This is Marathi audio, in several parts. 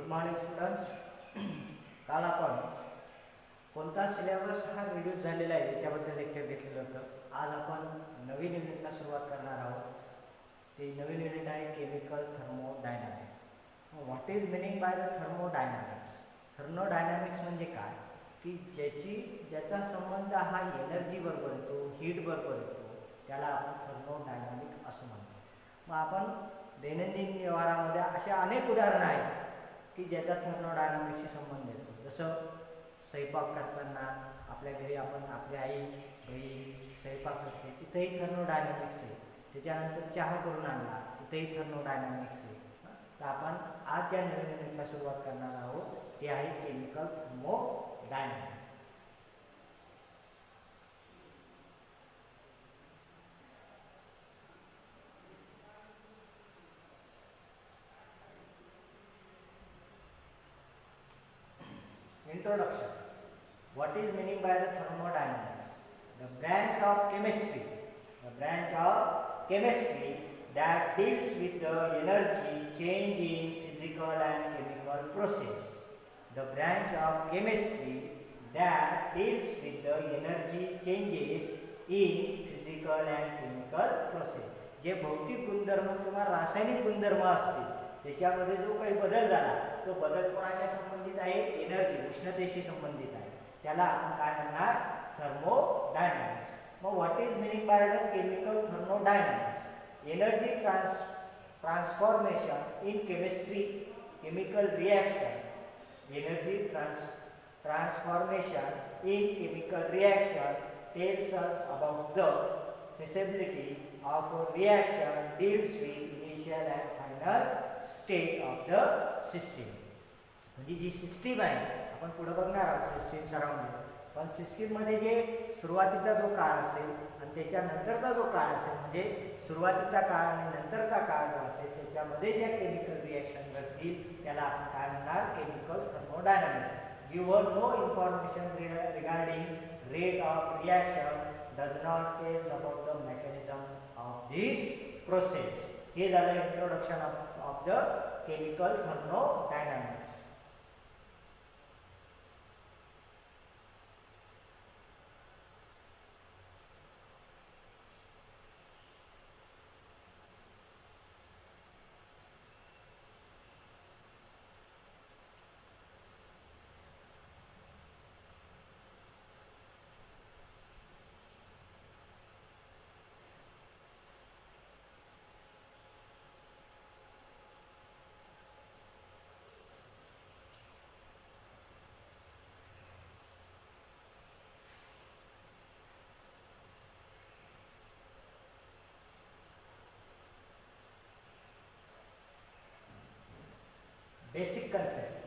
Good morning students. काल आपण कोणता सिलेबस हा रिड्यूस झालेला आहे याच्याबद्दल लेक्चर घेतलेलं होतं. आज आपण नवीन युनिटला सुरुवात करणार आहोत. ते नवीन युनिट आहे chemical thermodynamics. What is meaning by the thermodynamics? Thermodynamics म्हणजे काय की ज्याचा संबंध हा एनर्जी बरोबर येतो, हीट बरोबर येतो, त्याला आपण थर्मोडायनामिक असं म्हणतो. मग आपण दैनंदिन व्यवहारामध्ये असे अनेक उदाहरणं आहेत की ज्याचा थर्मोडायनामिक्सशी संबंध येतो. जसं स्वयंपाक करताना आपल्या घरी आपण आपली आई बहीण स्वयंपाक करते, तिथेही थर्मोडायनामिक्स आहे. त्याच्यानंतर चहा करून आणला, तिथेही थर्मोडायनामिक्स आहे. तर आपण आज ज्या नवीन युनिटला सुरुवात करणार आहोत ते आहे chemical thermodynamics. Introduction. What is meaning by the thermodynamics? The branch of chemistry. The branch of chemistry that deals with the energy change in physical and chemical process. The branch of chemistry that deals with the energy changes in physical and chemical process. जे भौतिक गुणधर्म किंवा रासायनिक गुणधर्म असतील त्याच्यामध्ये जो काही बदल झाला तो बदल कोणाच्या संबंधित आहे? एनर्जी, उष्णतेशी संबंधित आहे. त्याला आपण काय म्हणणार? थर्मोडायनामिक्स. मग what is meaning by the chemical thermodynamics? Energy transformation in chemistry, chemical reaction. Energy transformation in chemical reaction tells us about the feasibility of a reaction deals with initial and final state of the system. म्हणजे जी सिस्टीम आहे आपण पुढे बघणार आहोत सिस्टीम सराउंडिंग, पण सिस्टीममध्ये जे सुरुवातीचा जो काळ असेल आणि त्याच्यानंतरचा जो काळ असेल म्हणजे सुरुवातीचा काळ आणि नंतरचा काळ जो असेल त्याच्यामध्ये ज्या केमिकल रिॲक्शन घडतील त्याला आपण काय म्हणणार? Chemical thermodynamics. Given no information regarding rate of reaction does not tell us about the mechanism of this process. हे झालं introduction of the chemical thermodynamics. Basic concept.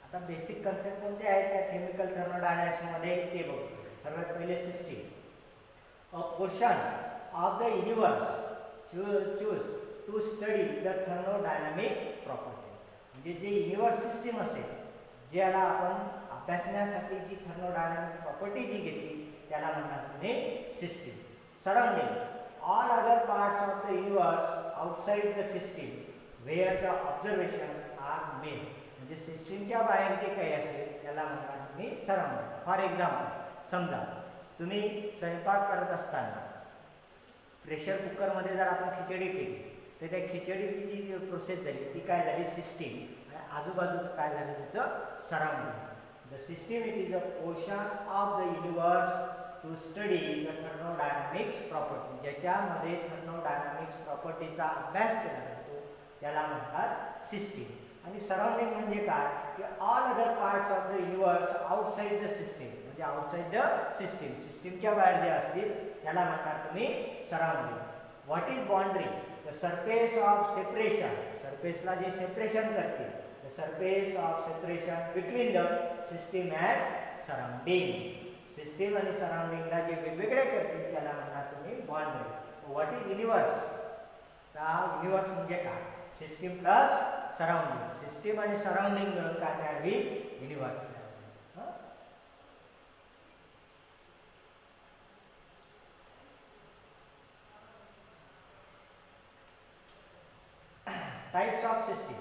आता बेसिक कन्सेप्ट कोणते आहेत त्या केमिकल थर्मोडायनामिक्समध्ये ते बघू. सर्वात पहिले system. A portion of the universe choose to study the thermodynamic property. म्हणजे जे युनिवर्स सिस्टीम असेल ज्याला आपण अभ्यासण्यासाठी जी थर्मोडायनामिक प्रॉपर्टी जी घेतली त्याला म्हणणार तुम्ही system. Surrounding all other parts of the universe outside the system where the observation are made. म्हणजे सिस्टीमच्या बाहेर जे काही असेल त्याला म्हणणार तुम्ही सराउंडिंग. फॉर एक्झाम्पल समजा तुम्ही स्वयंपाक करत असताना प्रेशर कुकरमध्ये जर आपण खिचडी केली तर त्या खिचडीची जी प्रोसेस झाली ती काय झाली? सिस्टीम. आणि आजूबाजूचं काय झालं? त्याचं surrounding. The system it is a portion of the universe to study the thermodynamics property. ज्याच्यामध्ये थर्मोडायनामिक्स प्रॉपर्टीचा अभ्यास केला जातो त्याला म्हणतात सिस्टीम. आणि सराउंडिंग म्हणजे काय की all other parts of the universe outside the system. म्हणजे आउटसाइड द सिस्टीम, सिस्टीमच्या बाहेर जे असतील त्याला म्हणणार तुम्ही surrounding. What is boundary? The surface of separation. सरफेसला जे सेपरेशन करते the surface of separation between the system and surrounding. System आणि सराउंडिंगला जे वेगवेगळे करतील त्याला म्हणणार तुम्ही boundary. What is universe? Universe म्हणजे काय? System plus surrounding. सिस्टीम आणि सराउंडिंग मिळून काय तयार होईल? युनिवर्स. Types of system.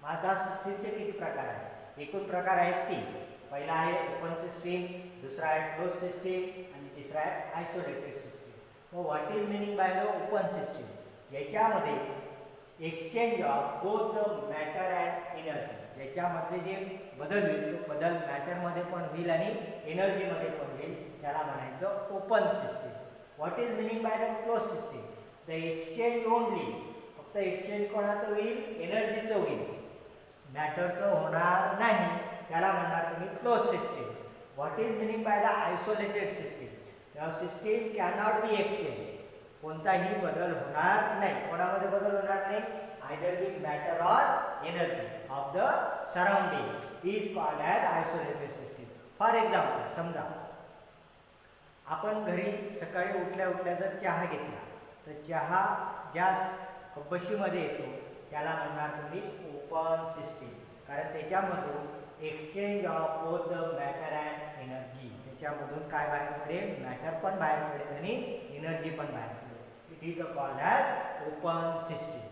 आता सिस्टीमचे किती प्रकार आहेत? एकूण प्रकार आहेत 3. पहिला आहे ओपन सिस्टीम, दुसरा आहे क्लोज सिस्टीम आणि तिसरा आहे आयसोलेटेड सिस्टीम. मग what is meaning by the open system? याच्यामध्ये exchange of both the matter and energy, याच्यामधले जे बदल होईल तो बदल मॅटरमध्ये पण होईल आणि एनर्जीमध्ये पण होईल, त्याला म्हणायचं open system. What is meaning by the close system? The exchange only, फक्त एक्सचेंज कोणाचं होईल? एनर्जीचं होईल, मॅटरचं होणार नाही, त्याला म्हणणार तुम्ही close system. What is meaning by the isolated system? The system cannot be exchange, कोणताही बदल होणार नाही. कोणामध्ये बदल होणार नाही? Either be matter or energy of the surrounding is called as isolated system. For example, समजा आपण घरी सकाळी उठल्या उठल्या जर चहा घेतला तर चहा ज्या कपशीमध्ये येतो त्याला म्हणणार तुम्ही ओपन सिस्टीम, कारण त्याच्यामधून exchange of both the matter and energy, त्याच्यामधून काय बाहेर पडेल? मॅटर पण बाहेर पडेल आणि एनर्जी पण बाहेर पडेल. It is called as open system.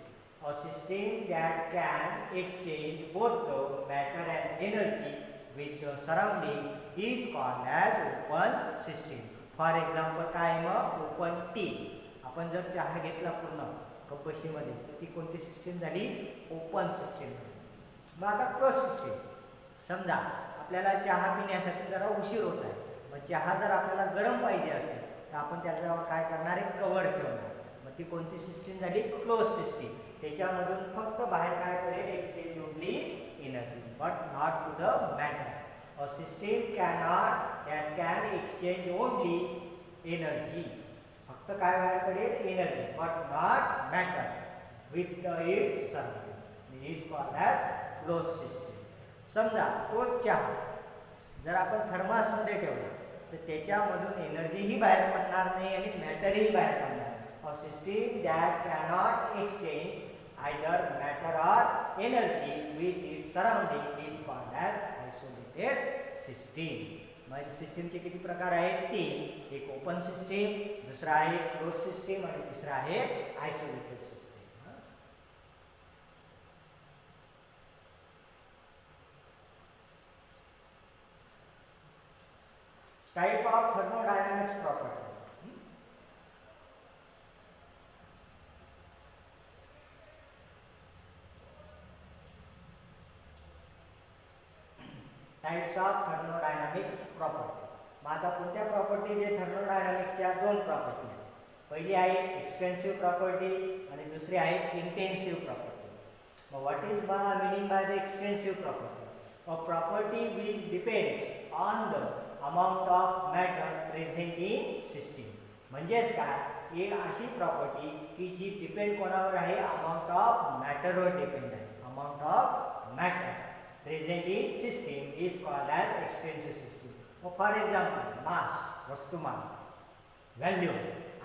A system that can exchange both the matter and energy with the surrounding is called as open system. For example काय? मग ओपन टी, आपण जर चहा घेतला पूर्ण कपशीमध्ये ती कोणती सिस्टीम झाली? Open system. मग आता क्लोज सिस्टीम, समजा आपल्याला चहा पिण्यासाठी जरा उशीर होत आहे, मग चहा जर आपल्याला गरम पाहिजे असेल तर आपण त्याच्यावर काय करणार? एक कवर ठेवणार, मग ती कोणती सिस्टीम झाली? Close system. त्याच्यामधून फक्त बाहेर काय पडेल? Exchange only energy but not to the matter. A system can exchange only energy, फक्त काय बाहेर पडेल? Energy but not matter with its surrounding is called as close system. समजा तो चहा जर आपण थर्मासमध्ये ठेवला तर त्याच्यामधून एनर्जीही बाहेर पडणार नाही आणि मॅटरही बाहेर पडणार नाही. A system that cannot exchange either matter or energy with its surrounding is called as isolated system. मग सिस्टीमचे किती प्रकार आहेत? 3. एक ओपन सिस्टीम, दुसरा आहे क्लोज सिस्टीम आणि तिसरा आहे isolated system. Type of thermodynamics property. Types of thermodynamic property. मग आता कोणत्या प्रॉपर्टी? जे थर्मोडायनामिकच्या 2 प्रॉपर्टी आहेत. पहिली आहे एक्सपेन्सिव्ह प्रॉपर्टी आणि दुसरी आहे इंटेन्सिव्ह प्रॉपर्टी. मग what is meaning by the expensive property? A property which depends on the amount of matter present in system. म्हणजेच काय? एक अशी प्रॉपर्टी की जी डिपेंड कोणावर आहे? अमाऊंट ऑफ मॅटरवर डिपेंड आहे. Amount of matter present in system is called as expensive system. मग फॉर एक्झाम्पल मास, वस्तुमान, व्हॅल्यूम,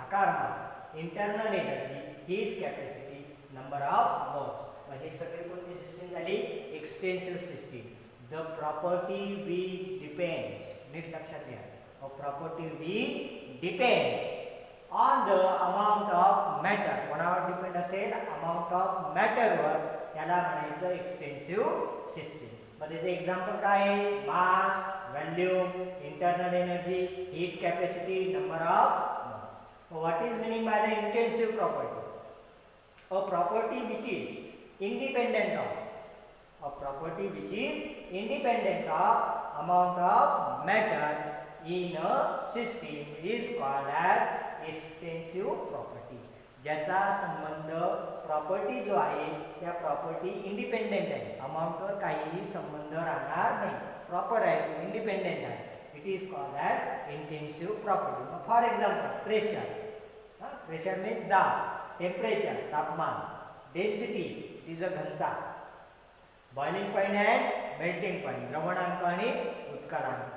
आकारमान, internal energy, heat capacity, number of moles. मग हे सगळे कोणती सिस्टीम झाली? Expensive system. The property which depends, नीट लक्षात घ्या, a property which depends on the amount of matter, कोणावर डिपेंड असेल? अमाऊंट ऑफ मॅटरवर, त्याला म्हणायचं एक्सपेन्सिव्ह सिस्टीम. मग त्याचे एक्झाम्पल काय आहे? Mass, volume, internal energy, heat capacity, number of moles. What is meaning by the intensive property? A property which is independent of, a property which is independent of amount of matter in a system is called as extensive property. ज्याचा संबंध प्रॉपर्टी जो आहे त्या प्रॉपर्टी इंडिपेंडेंट आहे, अमाऊंटवर काहीही संबंध राहणार नाही, प्रॉपर आहे, तो इंडिपेंडेंट आहे. It is called as intensive property. For example pressure, pressure means दाब, टेम्परेचर तापमान, डेन्सिटी इट इज अ घनता, boiling point and melting point द्रवणांक आणि उत्कलांक,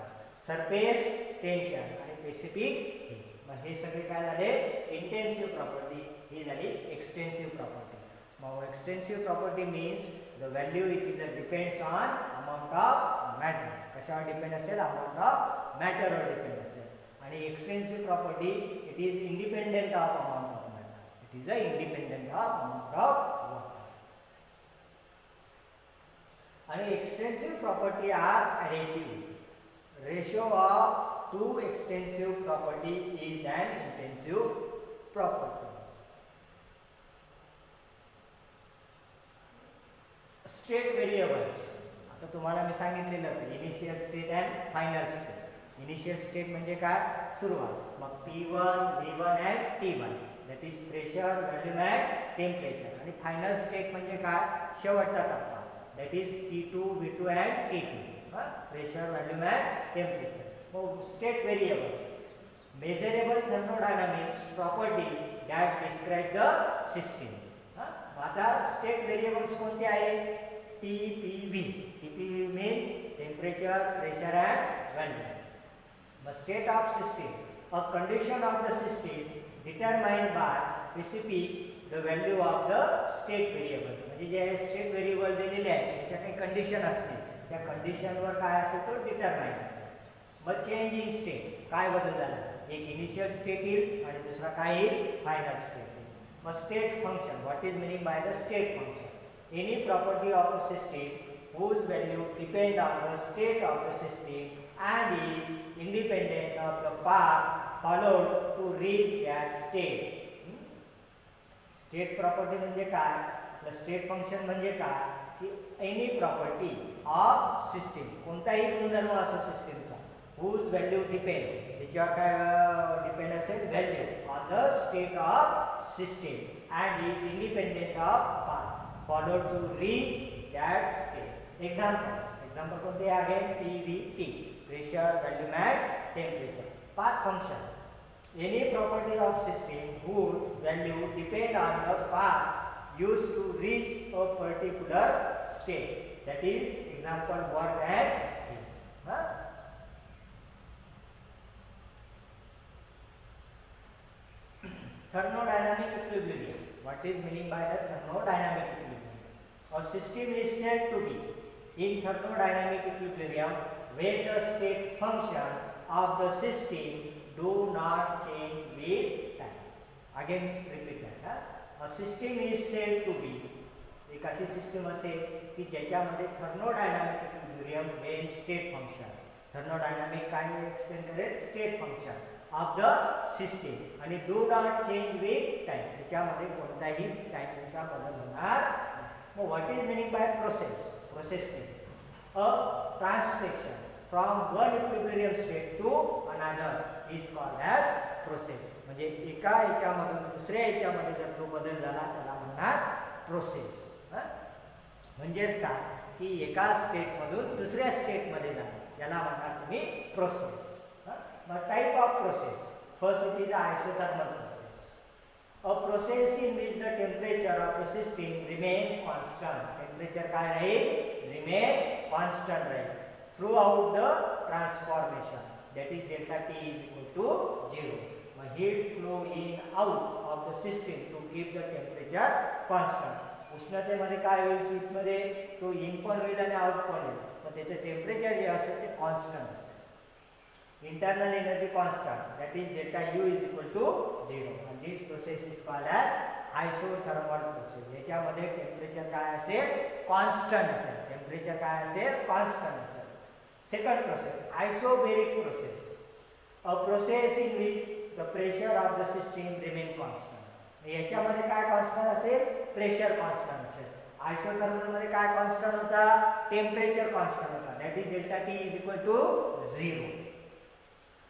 सरफेस टेन्शन आणि स्पेसिफिक हीट. मग हे सगळे काय झाले? Intensive property. ही झाली एक्सटेन्सिव्ह प्रॉपर्टी. मग extensive property means the value it is depends on amount of मॅटर. कशावर डिपेंड असेल? अमाऊंट ऑफ मॅटरवर डिपेंड असेल. आणि extensive property it is independent of amount of matter. It is a independent of amount of water. extensive property are additive. Ratio of two extensive property is an intensive property. State variables. आता तुम्हाला मी सांगितलेलं होतं initial state and final state. Initial state म्हणजे काय? सुरुवात. मग P1, V1 and T1 that is pressure, volume and temperature. आणि फायनल स्टेट म्हणजे काय? शेवटचा टप्पा that is T2, V2 and T2. Pressure, volume and temperature. मग state variables. Measurable thermodynamics property that describe the system. आता स्टेट व्हेरिएबल्स कोणते आहेत? TPV. TPV means temperature, pressure and volume. The state of system, a condition of the system determined by specific the value of the state variable. म्हणजे जे स्टेट व्हेरिएबल दिलेले आहे त्याच्या काही कंडिशन असते, त्या कंडिशनवर काय असेल तो डिटरमाइन असेल. मग चेंज इन स्टेट काय बदल झाला? एक इनिशियल स्टेट येईल आणि दुसरा काय येईल? फायनल स्टेट येईल. मग state function, what is meaning by the state function? Any property of a system whose value depend on the state of the system and is independent of the path followed to reach that state. State property म्हणजे काय? आपलं स्टेट फंक्शन म्हणजे काय? की एनी प्रॉपर्टी ऑफ सिस्टीम, कोणताही गुणधर्म असो सिस्टीमचा, whose value depend, त्याच्यावर काय डिपेंड असेल? Value on the state of system and is independent of path followed to reach that state. Example कोणते आहे? PVT, pressure, volume and temperature. Path function, any property of system whose value depend on the path used to reach a particular state. That is example work and heat. Thermodynamic equilibrium. What is meaning by the thermodynamic equilibrium? A system is said to be in thermodynamic equilibrium when the state function of the system do not change with time. Again repeat that. A system is said to be, एक अशी सिस्टम असेल की ज्याच्यामध्ये thermodynamic equilibrium when state function, thermodynamic काय एक्सप्लेन करेल? State function of the system आणि do not change with time, त्याच्यामध्ये कोणताही टाइमचा बदल होणार नाही. मग what is meaning by process? Process means a translation from one equilibrium state to another is called as process. म्हणजे एका याच्यामधून दुसऱ्या याच्यामध्ये जर तो बदल झाला त्याला म्हणणार प्रोसेस. म्हणजेच काय की एका स्टेटमधून दुसऱ्या स्टेटमध्ये जाणं याला म्हणणार तुम्ही process. Mug type of process, first it is isothermal process, a process in which the temperature of the system remain constant. Temperature काय राहील? remain constant राहील throughout the transformation, that is delta T is equal to 0. मग heat flow in out of the system to keep the temperature constant. उष्णतेमध्ये काय होईल? शीटमध्ये तो इन पण होईल आणि आउट पण होईल, पण त्याचं टेम्परेचर जे असेल ते कॉन्स्टंट असेल. Internal energy constant, that is delta U is equal to 0, and this process is called as isothermal process. याच्यामध्ये टेम्परेचर काय असेल? कॉन्स्टंट असेल. टेम्परेचर काय असेल? कॉन्स्टंट असेल. Second process, isobaric process, a process in which the pressure of the system remain constant. याच्यामध्ये काय कॉन्स्टंट असेल? प्रेशर कॉन्स्टंट असेल. आयसोथर्मल मध्ये काय कॉन्स्टंट होता? टेम्परेचर कॉन्स्टंट होता, that is delta T is equal to 0.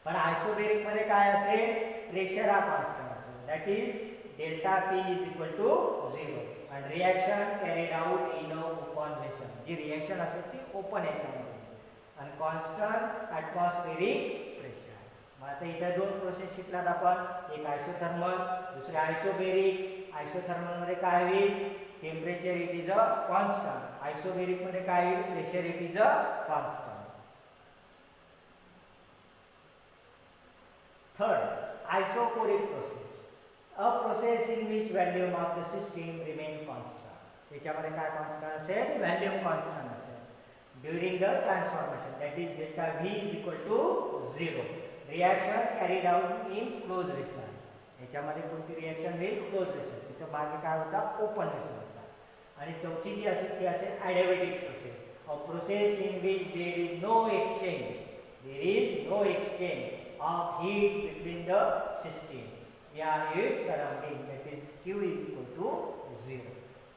पण आयसोबेरिक मध्ये काय असेल? प्रेशर हा कॉन्स्टंट असेल, that is delta P is equal to 0 and reaction carried out in a open vessel. जी रिएक्शन असेल ती ओपन याच्यामध्ये आणि कॉन्स्टंट ॲटमॉस्फेरिक प्रेशर. मग आता इथं दोन प्रोसेस शिकलात आपण, एक आयसोथर्मल, दुसरे आयसोबेरिक. आयसोथर्मल मध्ये काय होईल? Temperature it is a constant. Isobaric मध्ये काय होईल? Pressure it is a constant. Third, isoporic process, a process in which volume of the system remain constant. त्याच्यामध्ये काय कॉन्स्टंट असेल? व्हॉल्यूम कॉन्स्टंट असेल during the transformation, that is delta V is equal to 0. Reaction carried out in close vessel. याच्यामध्ये कोणती रिएक्शन होईल? Close vessel. तिथं मागे काय होता? ओपन वेसल होता. आणि चौथी जी असेल ती असेल adiabatic process. a process in which there is no exchange of heat between the system and its surrounding, that is Q is equal to 0.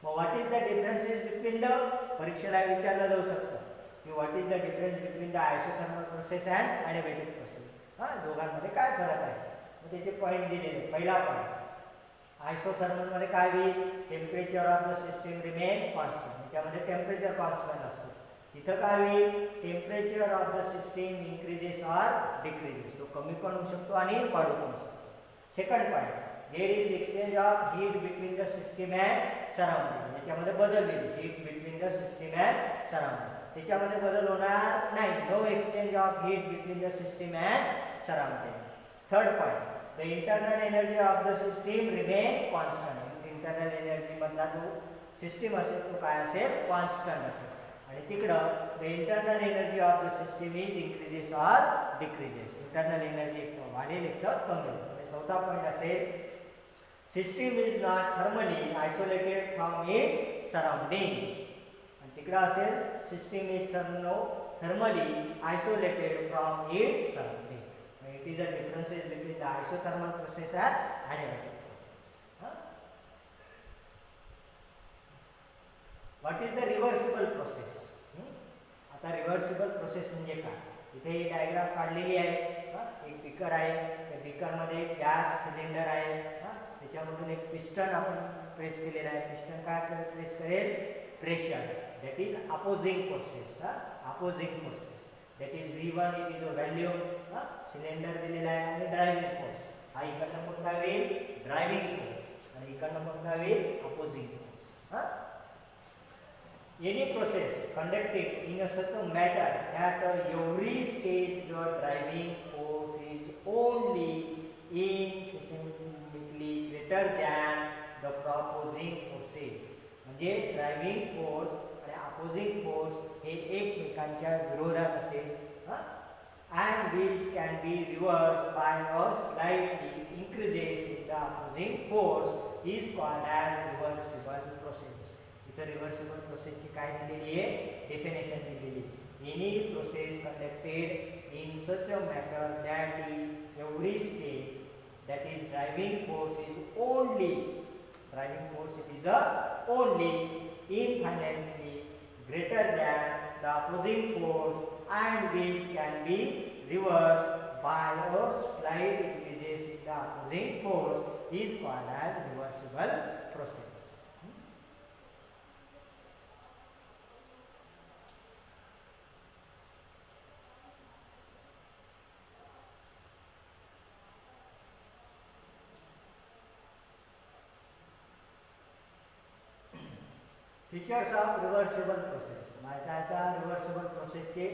Now what is the differences between the, परीक्षेला विचारलं जाऊ शकतं की what is the difference between the isothermal process and adiabatic process, दोघांमध्ये काय फरक आहे. मग त्याचे पॉइंट दिलेले. पहिला पॉइंट, आयसोथर्मल मध्ये काय होईल, temperature of the system remain constant, त्याच्यामध्ये टेम्परेचर कॉन्स्टंट असतो. तिथं काय होईल, temperature of the system increases or decreases, तो कमी पण होऊ शकतो आणि वाढू पण शकतो. Second point, there is exchange of heat between the system and surrounding, याच्यामध्ये बदल होईल, heat between the system and surrounding, त्याच्यामध्ये बदल होणार नाही. No exchange of heat between the system and surrounding. Third point, the internal energy of the system remain constant, internal energy मधला जो सिस्टम असेल तो काय असेल, कॉन्स्टंट असेल. आणि तिकडं the internal energy of the system is increases or decreases, internal energy एक वाढेल एक कमी होईल. चौथा पॉइंट असेल, system is not thermally isolated from its surrounding, आणि तिकडं असेल system is thermally isolated from its surrounding. It is a differences between the isothermal process and adiabatic process. What is the reversible process? आता रिव्हर्सिबल प्रोसेस म्हणजे काय, इथे एक डायग्राम काढलेली आहे. एक बीकर आहे, त्या बीकर मध्ये गॅस सिलेंडर आहे, त्याच्यामधून एक पिस्टन आपण प्रेस केलेला आहे. पिस्टन काय प्रेस करेल, pressure, that is opposing process. Opposing process, that is V1 is a value, cylinder दिलेला आहे, आणि ड्रायव्हिंग फोर्स, हा इकडनं कोणता होईल, ड्रायव्हिंग फोर्स, आणि इकडनं कोणता होईल, opposing force. Any process conducted in a such a manner that every stage the driving force is only infinitely greater than the opposing forces, म्हणजे ड्रायव्हिंग फोर्स आणि अपोजिंग फोर्स हे एकमेकांच्या विरोधात असेल, and which can be reversed by a slightly increases in the opposing force is called as reversible process. इथे रिव्हर्सिबल प्रोसेसची काय दिलेली आहे, डेफिनेशन दिलेली आहे. Any process conducted in such a matter that every stage that is driving force is only, driving force it is only infinitely greater than the opposing force, and which can be reversed by a slight increases in the opposing force is called as reversible process. Features of reversible process, माझ्या आता रिव्हर्सिबल प्रोसेसचे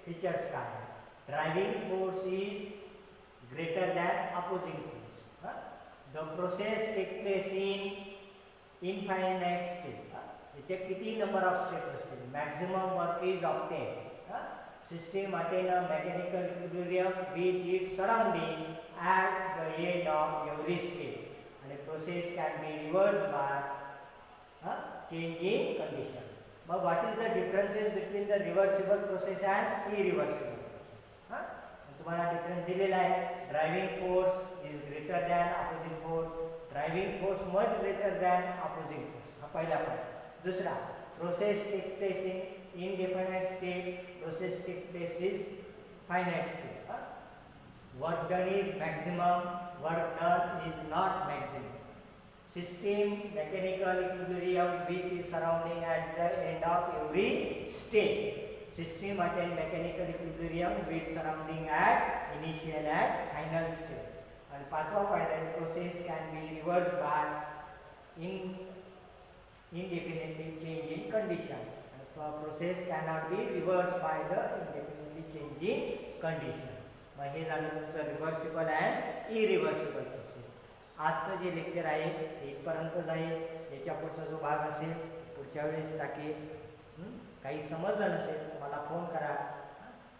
फीचर्स काय आहे. Driving force is greater than opposing force, the process take place in infinite step, याचे किती नंबर ऑफ स्टेप असतील, maximum work is obtain, system attain a mechanical equilibrium with its surrounding at the end of every step, आणि process can be reverse by change in condition. But what is the differences between the reversible process and irreversible process? तुम्हाला डिफरन्स दिलेला आहे. Driving force is greater than opposing force, driving force much greater than opposing force, हा पहिला पॉईंट. दुसरा, process take place in indefinite step, process take place is finite step. Work done is maximum, work done is not maximum. System mechanical equilibrium with its surrounding at the end of every stage. System attain mechanical equilibrium with surrounding at initial and final stage. And पाचवा पॉइंट आहे, process can be reversed by indefinitely change in condition. And process cannot be reversed by the indefinitely change in condition. मग हे झालं तुमचं रिव्हर्सिबल अँड इरिव्हर्सिबल प्रोसेस. आजचं जे लेक्चर आहे ते इथपर्यंतच आहे. याच्या पुढचा जो भाग असेल पुढच्या वेळेस टाकेल. काही समजलं नसेल मला फोन करा,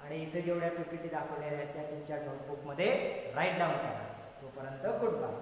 आणि इथे जेवढ्या PPT दाखवलेल्या आहेत त्या तुमच्या नोटबुकमध्ये राईट डाऊन करा. तोपर्यंत गुड बाय.